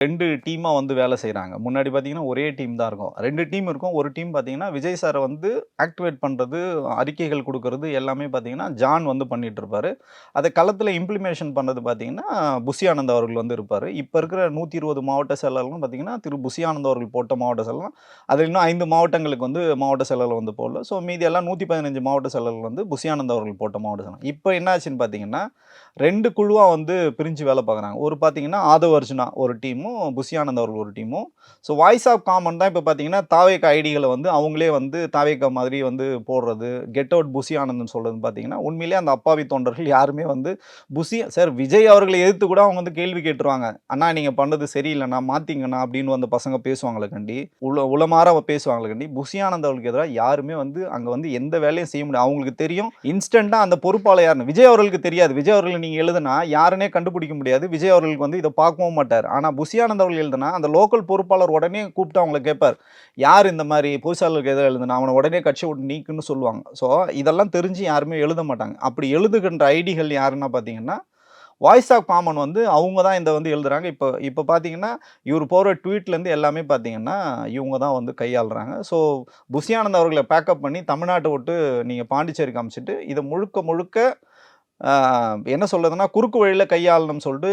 2 டீமா வந்து வேலை செய்றாங்க. முன்னாடி பார்த்தீங்கன்னா, ஒரே டீம் தான் இருக்கும். 2 டீம் இருக்கும். ஒரு டீம் பார்த்தீங்கன்னா, விஜய் சார வந்து ஆக்டிவேட் பண்றது, அறிக்கைகள் குடுக்குறது எல்லாமே பார்த்தீங்கன்னா, ஜான் வந்து பண்ணிட்டு இருப்பாரு. அத களத்தில இம்ப்ளிமேஷன் பண்ணது பார்த்தீங்கன்னா, புஷி ஆனந்த் அவர்கள் வந்து இருப்பாரு. இப்ப இருக்கிற 120 மாவட்ட செயலாளர்களும் பார்த்தீங்கன்னா, திரு புஷி ஆனந்த் அவர்கள் போட்ட மாவட்ட செயலர். அதில இன்னும் 5 மாவட்டங்களுக்கு வந்து மாவட்ட செயலாளர் வந்து போடல. ஸோ மீதி எல்லாம் 115 மாவட்ட செயலாளர்கள் வந்து புஷி ஆனந்த் அவர்கள் போட்ட மாவட்ட செயலர். இப்ப என்ன ஆச்சுன்னு பார்த்தீங்கன்னா, 2 குழுவா வந்து பிரிஞ்சு வேலை பார்க்குறாங்க. ஒரு பார்த்தீங்கன்னா, ஆதவ் அர்ஜுனா ஒரு டீமும், புஷி ஆனந்த் அவர்கள் ஒரு டீமும். ஸோ வாய்ஸ் ஆஃப் காமன் தான் இப்ப பார்த்தீங்கன்னா, தாவேகா ஐடிகள வந்து அவங்களே வந்து தாவேகா மாதிரி வந்து போடுறது, கெட் அவுட் புஷி ஆனந்த்ன்னு சொல்றதுன்னு பார்த்தீங்கன்னா, உண்மையிலேயே அந்த அப்பாவி தொண்டர்கள் யாருமே வந்து சார் விஜய் அவர்களை எதிர்த்து கூட அவங்க வந்து கேள்வி கேட்டுருவாங்க. "அண்ணா நீங்க பண்ணது சரியில்லண்ணா, மாத்திங்கண்ணா" அப்படின்னு அந்த பசங்க பேசுவாங்களே கண்டி, உளமாற பேசுவாங்களே கண்டி, புஷி ஆனந்த் அவர்களுக்கு எதிரா யாருமே வந்து அங்க வந்து எந்த வேலையும் செய்ய முடியாது. அவங்களுக்கு தெரியும் இன்ஸ்டன்ட்டா அந்த பொறுப்பாளர் யாருன்னு. விஜய் அவர்களுக்கு தெரியாது. விஜய் அவர்கள் நீங்க எழுதுனா யாருன்னே கண்டுபிடிக்க முடியாது. விஜய் அவர்களுக்கு வந்து இத பார்க்கவும் மாட்டார். ஆனா புஷி ஆனந்த் அவர்கள் எழுதுனா அந்த லோக்கல் பொறுப்பாளர் உடனே கூப்பிட்டு அவங்கள கேட்பார். யார் இந்த மாரி பொதுச்செயலாளருக்கு எதிரா எழுதுனா அவன உடனே கட்சிய விட்டு நீக்குன்னு சொல்லுவாங்க. ஸோ இதெல்லாம் தெரிஞ்சு யாருமே எழுத மாட்டாங்க. அப்படி எழுதுகின்ற ஐடிகள் யாருன்னா பார்த்தீங்கன்னா, வாய்ஸ் ஆஃப் காமன் வந்து அவங்க தான் இத வந்து எழுதுறாங்க. இப்ப பார்த்தீங்கன்னா, இவரு போடுற ட்வீட்லேருந்து எல்லாமே பார்த்தீங்கன்னா, இவங்க தான் வந்து கையாளுறாங்க. ஸோ புஷி ஆனந்த் அவர்கள பேக்கப் பண்ணி தமிழ்நாட்ட விட்டு நீங்க பாண்டிச்சேரிக்கு அனுப்பிச்சுட்டு, இத முழுக்க முழுக்க ஆ என்ன சொல்றதுன்னா, குறுக்கு வழியில கையாளணும்னு சொல்லிட்டு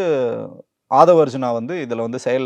ஆதவ் அர்ஜுனா வந்து இதில வந்து செயல்ல